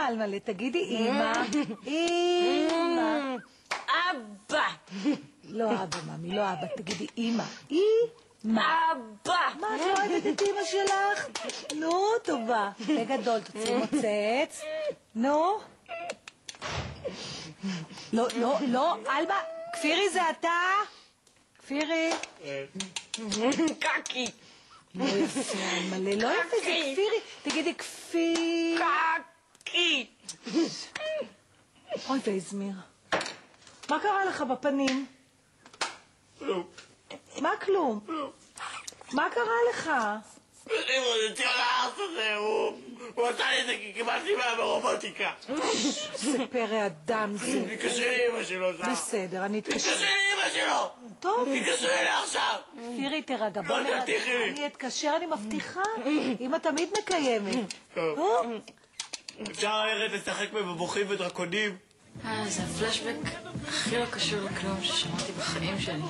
על מלא, תגידי אמא. אמא. אבא. לא אבא, ממי, לא אבא, תגידי אמא. אמא. אבא. מה, את לא אוהבת את אמא שלך? נו, טובה. בגדול, תוציא מוצץ. נו. לא, לא, לא, אלמה. כפירי זה אתה? כפירי. קקי. לא יפה, מלא, לא יפה, זה כפירי. תגידי כפיר. קקי. אוי והזמיר. מה קרה לך בפנים? כלום. מה כלום? מה קרה לך? זה הארץ הזה, הוא עשה לי את זה כי קיבלתי מה ברובוטיקה. זה פרא אדם זה. תתקשרי לאמא שלו, זר. בסדר, אני אתקשר. תתקשרי לאמא שלו! טוב. תתקשרי אליה עכשיו! פירי, תרגע. בוא לא תבטיחי. אני אתקשר, אני מבטיחה. אמא תמיד מקיימת. טוב. אפשר ללכת לשחק במבוכים ודרקונים? זה הפלשבק הכי לא קשור לכלום ששמעתי בחיים שלי.